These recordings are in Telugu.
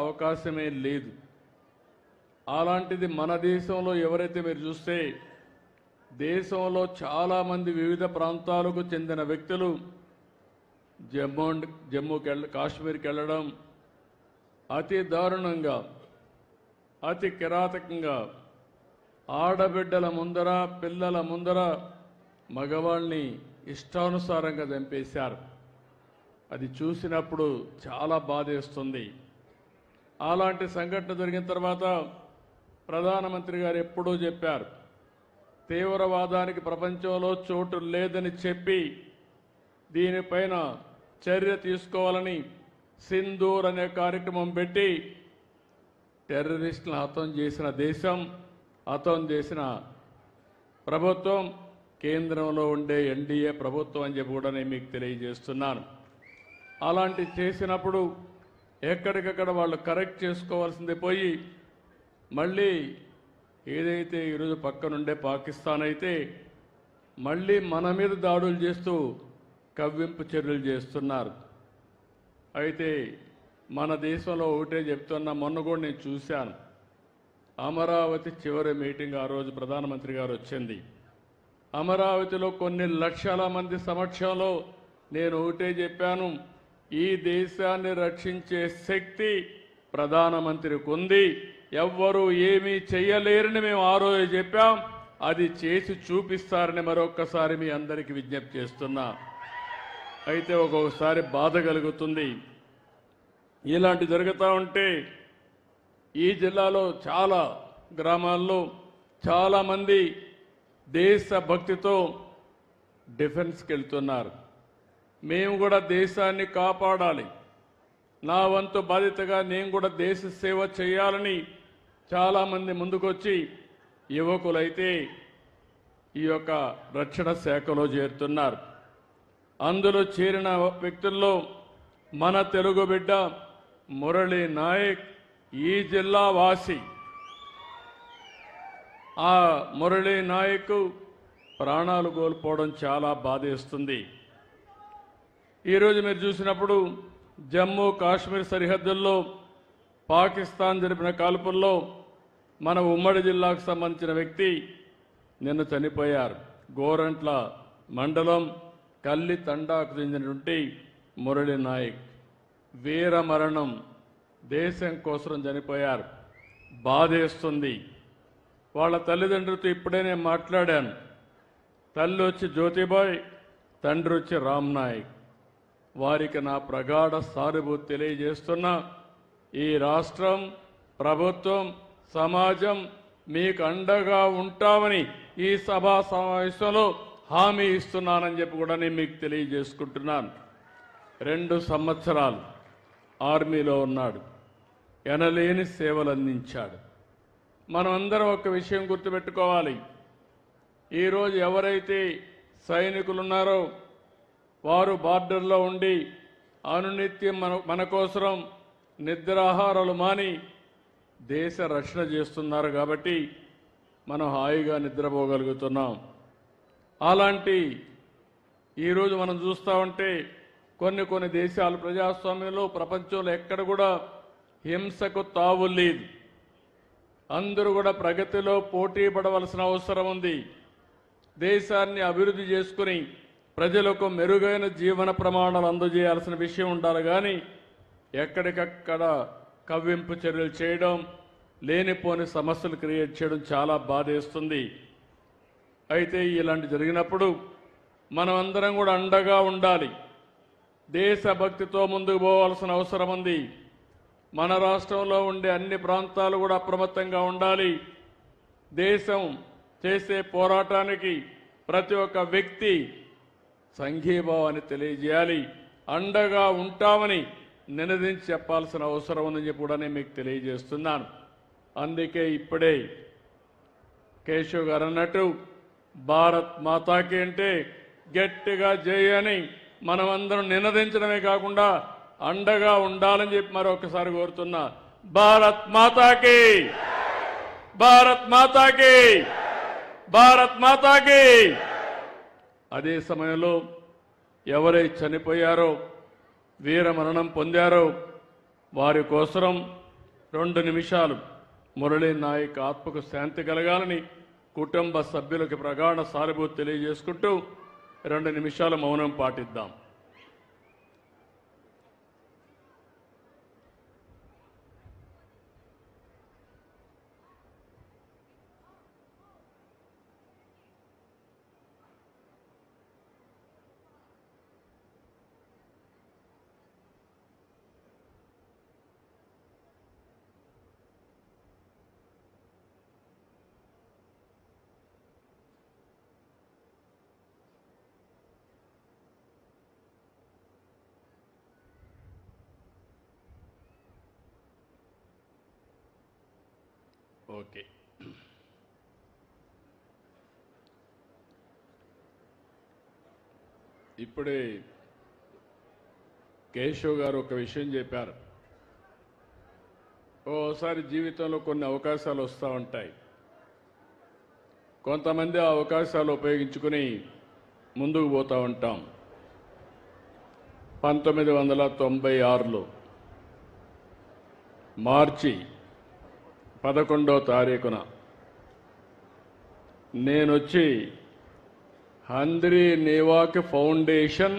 అవకాశమే లేదు. అలాంటిది మన దేశంలో ఎవరైతే మీరు చూస్తే దేశంలో చాలామంది వివిధ ప్రాంతాలకు చెందిన వ్యక్తులు కాశ్మీర్కి వెళ్ళడం అతి దారుణంగా, అతి కిరాతకంగా ఆడబిడ్డల ముందర, పిల్లల ముందర మగవాళ్ళని ఇష్టానుసారంగా చంపేశారు. అది చూసినప్పుడు చాలా బాధేస్తుంది. అలాంటి సంఘటన జరిగిన తర్వాత ప్రధానమంత్రి గారు ఎప్పుడూ చెప్పారు, తీవ్రవాదానికి ప్రపంచంలో చోటు లేదని చెప్పి దీనిపైన చర్య తీసుకోవాలని సింధూర్ అనే కార్యక్రమం పెట్టి టెర్రరిస్టులను హతం చేసిన దేశం, హతం చేసిన ప్రభుత్వం కేంద్రంలో ఉండే ఎన్డీఏ ప్రభుత్వం అని చెప్పి కూడా నేను మీకు తెలియజేస్తున్నాను. అలాంటి చేసినప్పుడు ఎక్కడికక్కడ వాళ్ళు కరెక్ట్ చేసుకోవాల్సింది పోయి మళ్ళీ ఏదైతే ఈరోజు పక్కనుండే పాకిస్తాన్ అయితే మళ్ళీ మన మీద దాడులు చేస్తూ కవ్వింపు చర్యలు చేస్తున్నారు. అయితే మన దేశంలో ఒకటే చెప్తున్నా, మొన్న కూడా నేను చూశాను, అమరావతి చివరి మీటింగ్ ఆ రోజు ప్రధానమంత్రి గారు వచ్చింది. అమరావతిలో కొన్ని లక్షల మంది సమక్షంలో నేను ఒకటే చెప్పాను, ఈ దేశాన్ని రక్షించే శక్తి ప్రధానమంత్రికి ఉంది, ఎవ్వరూ ఏమీ చెయ్యలేరని మేము ఆ రోజు చెప్పాం, అది చేసి చూపిస్తారని మరొక్కసారి మీ అందరికీ విజ్ఞప్తి చేస్తున్నా. అయితే ఒక్కొక్కసారి బాధ కలుగుతుంది, ఇలాంటి జరుగుతూ ఉంటే ఈ జిల్లాలో చాలా గ్రామాల్లో చాలామంది దేశభక్తితో డిఫెన్స్కి వెళ్తున్నారు. మేము కూడా దేశాన్ని కాపాడాలి, నా వంతు బాధ్యతగా నేను కూడా దేశ సేవ చేయాలని చాలామంది ముందుకొచ్చి యువకులైతే ఈ యొక్క రక్షణ శాఖలో చేరుతున్నారు. అందులో చేరిన వ్యక్తుల్లో మన తెలుగు బిడ్డ మురళీ నాయక్ ఈ జిల్లా వాసి. ఆ మురళీ నాయక్ ప్రాణాలు కోల్పోవడం చాలా బాధేస్తుంది. ఈరోజు మీరు చూసినప్పుడు జమ్మూ కాశ్మీర్ సరిహద్దుల్లో పాకిస్తాన్ జరిపిన కాల్పుల్లో మన ఉమ్మడి జిల్లాకు సంబంధించిన వ్యక్తి నిన్న చనిపోయారు. గోరంట్ల మండలం కల్లి తండాకు చెందినటువంటి మురళీ నాయక్ వీర మరణం, దేశం కోసం చనిపోయారు. బాధేస్తుంది. వాళ్ళ తల్లిదండ్రులతో ఇప్పుడే నేను మాట్లాడాను. తల్లి వచ్చి జ్యోతిబాయ్, తండ్రి వచ్చి రామ్ నాయక్. వారికి నా ప్రగాఢ సానుభూతి తెలియజేస్తున్నా. ఈ రాష్ట్రం, ప్రభుత్వం, సమాజం మీకు అండగా ఉంటామని ఈ సభా సమావేశంలో హామీ ఇస్తున్నానని చెప్పి కూడా నేను మీకు తెలియజేసుకుంటున్నాను. 2 సంవత్సరాలు ఆర్మీలో ఉన్నాడు, ఎనలేని సేవలు అందించాడు. మనం అందరం ఒక విషయం గుర్తుపెట్టుకోవాలి, ఈరోజు ఎవరైతే సైనికులు ఉన్నారో వారు బార్డర్లో ఉండి అనునిత్యం మన కోసం నిద్రాహారాలు మాని దేశ రక్షణ చేస్తున్నారు కాబట్టి మనం హాయిగా నిద్రపోగలుగుతున్నాం. అలాంటి ఈరోజు మనం చూస్తూ ఉంటే కొన్ని దేశాలు ప్రజాస్వామ్యంలో ప్రపంచంలో ఎక్కడ కూడా హింసకు తావు లేదు. అందరూ కూడా ప్రగతిలో పోటీ పడవలసిన అవసరం ఉంది. దేశాన్ని అభివృద్ధి చేసుకుని ప్రజలకు మెరుగైన జీవన ప్రమాణాలు అందజేయాల్సిన విషయం ఉండాలి. కానీ ఎక్కడికక్కడ కవ్వింపు చర్యలు చేయడం, లేనిపోని సమస్యలు క్రియేట్ చేయడం చాలా బాధేస్తుంది. అయితే ఇలాంటి జరిగినప్పుడు మనం అందరం కూడా అండగా ఉండాలి. దేశభక్తితో ముందుకు పోవాల్సిన అవసరం ఉంది. మన రాష్ట్రంలో ఉండే అన్ని ప్రాంతాలు కూడా అప్రమత్తంగా ఉండాలి. దేశం చేసే పోరాటానికి ప్రతి ఒక్క వ్యక్తి సంఘీభావాన్ని తెలియజేయాలి. అండగా ఉంటామని నినదించి చెప్పాల్సిన అవసరం ఉందని చెప్పి కూడా నేను మీకు తెలియజేస్తున్నాను. అందుకే ఇప్పుడే కేశవ్ గారు అన్నట్టు భారత్ మాతాకి అంటే గట్టిగా చేయని మనమందరం నినదించడమే కాకుండా అండగా ఉండాలని చెప్పి మరొకసారి కోరుతున్నా. భారత్ మాతాకి, భారత్ మాతాకి, భారత్ మాతాకి. అదే సమయంలో ఎవరైతే చనిపోయారో, వీర మరణం పొందారో వారి కోసం 2 నిమిషాలు మురళీ నాయక్ ఆత్మకు శాంతి కలగాలని కుటుంబ సభ్యులకు ప్రగాఢ సానుభూతి తెలియజేసుకుంటూ 2 నిమిషాలు మౌనం పాటిద్దాం. ఓకే, ఇప్పుడే కేశవ్ గారు ఒక విషయం చెప్పారు. ఓసారి జీవితంలో కొన్ని అవకాశాలు వస్తూ ఉంటాయి. కొంతమంది ఆ అవకాశాలు ఉపయోగించుకుని ముందుకు పోతూ ఉంటాం. 1996లో మార్చి 11వ తారీఖున నేనొచ్చి హంద్రీ నీవాక్ ఫౌండేషన్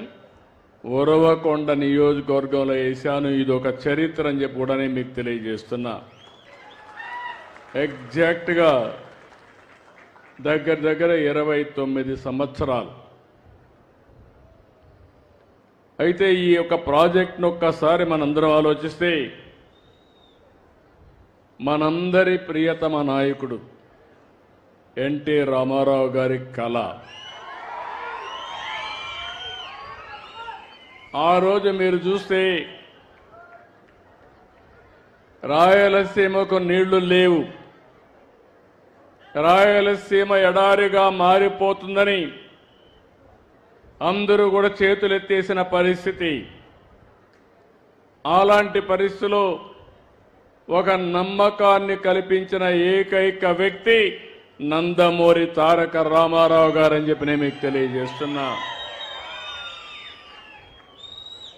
ఉరవకొండ నియోజకవర్గంలో వేశాను. ఇది ఒక చరిత్ర అని చెప్పి కూడా మీకు తెలియజేస్తున్నా. ఎగ్జాక్ట్గా దగ్గర 29 సంవత్సరాలు. అయితే ఈ యొక్క ప్రాజెక్ట్ను ఒక్కసారి మనందరం ఆలోచిస్తే మనందరి ప్రియతమ నాయకుడు ఎన్టీ రామారావు గారి కళ. ఆ రోజు మీరు చూస్తే రాయలసీమకు నీళ్లు లేవు, రాయలసీమ ఎడారిగా మారిపోతుందని అందరూ కూడా చేతులెత్తేసిన పరిస్థితి. అలాంటి పరిస్థితిలో ఒక నమ్మకాన్ని కల్పించిన ఏకైక వ్యక్తి నందమూరి తారక రామారావు గారని చెప్పి నేను మీకు తెలియజేస్తున్నా.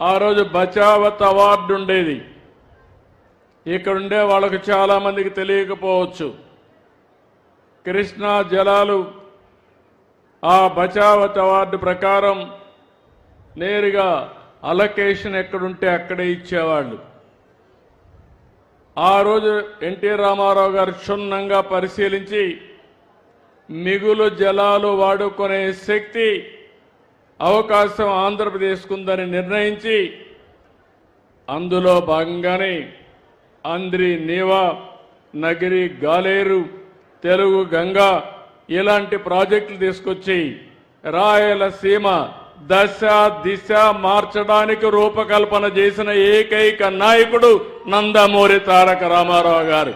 ఆ రోజు బచావత్ అవార్డు ఉండేది. ఇక్కడుండే వాళ్ళకు చాలా మందికి తెలియకపోవచ్చు. కృష్ణా జలాలు ఆ బచావత్ అవార్డు ప్రకారం నేరుగా అలొకేషన్ ఎక్కడుంటే అక్కడే ఇచ్చేవాళ్ళు. ఆ రోజు ఎన్టీ రామారావు గారు క్షుణ్ణంగా పరిశీలించి మిగులు జలాలు వాడుకునే శక్తి అవకాశం ఆంధ్రప్రదేశ్కుందని నిర్ణయించి అందులో భాగంగానే అంద్రి నీవా, నగిరి గాలేరు, తెలుగు గంగా ఇలాంటి ప్రాజెక్టులు తీసుకొచ్చి రాయలసీమ దశ దిశ మార్చడానికి రూపకల్పన చేసిన ఏకైక నాయకుడు నందమూరి తారక రామారావు గారు.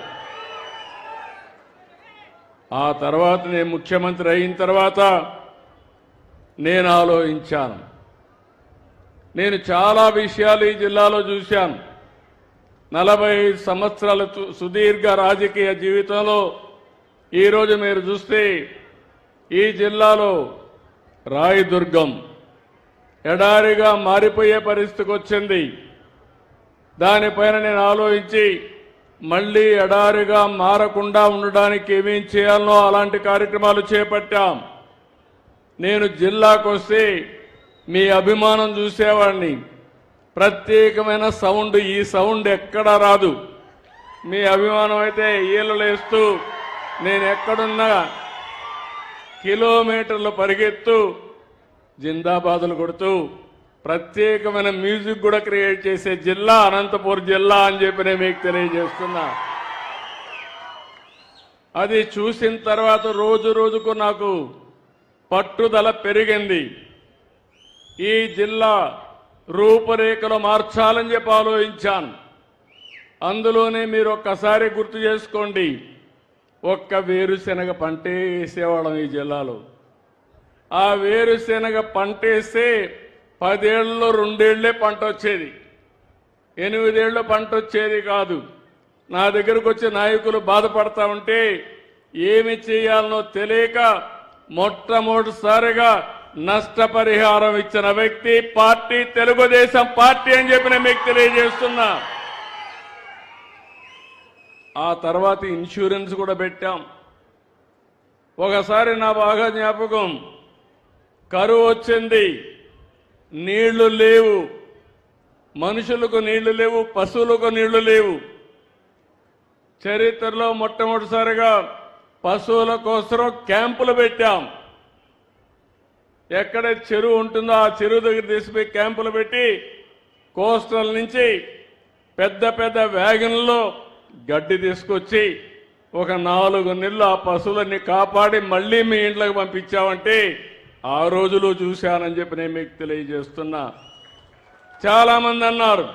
ఆ తర్వాత నేను ముఖ్యమంత్రి అయిన తర్వాత నేను ఆలోచించాను. నేను చాలా విషయాలు ఈ జిల్లాలో చూశాను. 45 సంవత్సరాల సుదీర్ఘ రాజకీయ జీవితంలో ఈరోజు మీరు చూస్తే ఈ జిల్లాలో రాయదుర్గం ఎడారిగా మారిపోయే పరిస్థితికి వచ్చింది. దానిపైన నేను ఆలోచించి మళ్ళీ ఎడారిగా మారకుండా ఉండడానికి ఏమేం చేయాలనో అలాంటి కార్యక్రమాలు చేపట్టాం. నేను జిల్లాకు వస్తే మీ అభిమానం చూసేవాడిని. ప్రత్యేకమైన సౌండ్, ఈ సౌండ్ ఎక్కడా రాదు. మీ అభిమానం అయితే ఈలలేస్తూ నేను ఎక్కడున్నా కిలోమీటర్లు పరిగెత్తు జిందాబాదులు కొడుతూ ప్రత్యేకమైన మ్యూజిక్ కూడా క్రియేట్ చేసే జిల్లా అనంతపురం జిల్లా అని చెప్పి నేను మీకు తెలియజేస్తున్నా. అది చూసిన తర్వాత రోజు రోజుకు నాకు పట్టుదల పెరిగింది. ఈ జిల్లా రూపురేఖలు మార్చాలని చెప్పి ఆలోచించాను. అందులోనే మీరు ఒక్కసారి గుర్తు చేసుకోండి, ఒక్క వేరుశెనగ పంటే వేసేవాళ్ళం ఈ జిల్లాలో. ఆ వేరుశెనగ పంటేస్తే 10 ఏళ్లలో 2 ఏళ్లే పంట వచ్చేది, 8 ఏళ్ళు పంట వచ్చేది కాదు. నా దగ్గరకు వచ్చే నాయకులు బాధపడతా ఉంటే ఏమి చేయాలనో తెలియక మొట్టమొదటిసారిగా నష్టపరిహారం ఇచ్చిన వ్యక్తి పార్టీ తెలుగుదేశం పార్టీ అని చెప్పి నేను మీకు తెలియజేస్తున్నా. ఆ తర్వాత ఇన్సూరెన్స్ కూడా పెట్టాం. ఒకసారి నా బాగా జ్ఞాపకం, కరువు వచ్చింది, నీళ్లు లేవు, మనుషులకు నీళ్లు లేవు, పశువులకు నీళ్లు లేవు. చరిత్రలో మొట్టమొదటిసారిగా పశువుల కోసం క్యాంపులు పెట్టాం. ఎక్కడ చెరువు ఉంటుందో ఆ చెరువు దగ్గర తీసిపోయి క్యాంపులు పెట్టి కోస్టల్ నుంచి పెద్ద పెద్ద వ్యాగన్లో గడ్డి తీసుకొచ్చి ఒక 4 నెలలు ఆ పశువులన్నీ కాపాడి మళ్ళీ మీ ఇంట్లోకి పంపించామంటే ఆ రోజులు చూశానని చెప్పి నేను మీకు తెలియజేస్తున్నా. చాలా మంది అన్నారు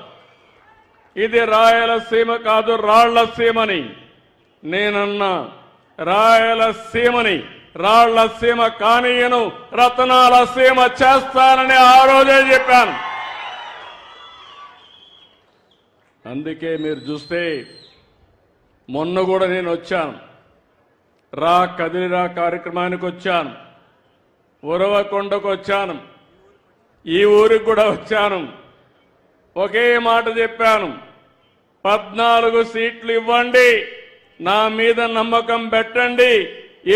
ఇది రాయలసీమ కాదు రాళ్లసీమని. నేనన్నా రాయలసీమని రాళ్లసీమ కానీయను, రతనాల సీమ చేస్తానని ఆ రోజే చెప్పాను. అందుకే మీరు చూస్తే మొన్న కూడా నేను వచ్చాను, రా కదిలిరా కార్యక్రమానికి వచ్చాను, ఉరవకొండకు వచ్చాను, ఈ ఊరికి కూడా వచ్చాను. ఒకే మాట చెప్పాను, 14 సీట్లు ఇవ్వండి, నా మీద నమ్మకం పెట్టండి,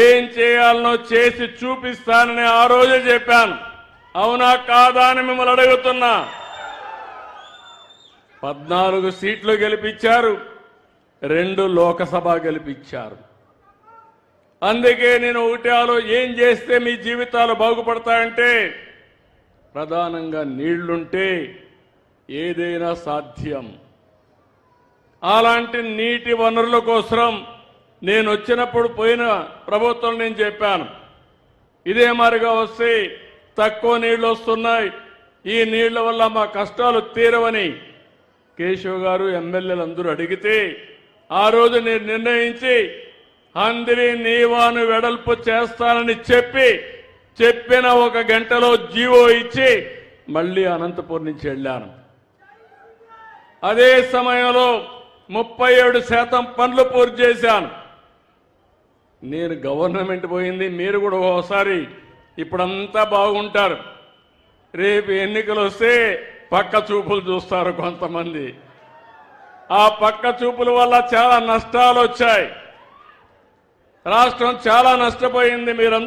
ఏం చేయాలనో చేసి చూపిస్తానని ఆ రోజే చెప్పాను. అవునా కాదా అని మిమ్మల్ని అడుగుతున్నా. 14 సీట్లు గెలిపించారు, 2 లోకసభ గెలిపించారు. అందుకే నేను ఏం చేస్తే మీ జీవితాలు బాగుపడతాయంటే ప్రధానంగా నీళ్లుంటే ఏదైనా సాధ్యం. అలాంటి నీటి వనరుల కోసం నేను వచ్చినప్పుడు పోయిన ప్రభుత్వం నేను చెప్పాను, ఇదే మారిగా వస్తే తక్కువ నీళ్లు వస్తున్నాయి, ఈ నీళ్ల వల్ల మా కష్టాలు తీరవని కేశవ్ గారు ఎమ్మెల్యేలు అందరూ అడిగితే ఆ రోజు నేను నిర్ణయించి హంద్రి నీవాను వెడల్పు చేస్తానని చెప్పిన 1 గంటలో జీవో ఇచ్చి మళ్ళీ అనంతపురం నుంచి వెళ్ళాను. అదే సమయంలో 37% పనులు పూర్తి చేశాను. నేను గవర్నమెంట్ పోయింది, మీరు కూడా ఒకసారి ఇప్పుడంతా బాగుంటారు, రేపు ఎన్నికలు వస్తే పక్క చూపులు చూస్తారు కొంతమంది. ఆ పక్క చూపుల వల్ల చాలా నష్టాలు వచ్చాయి, రాష్ట్రం చాలా నష్టపోయింది. మీరు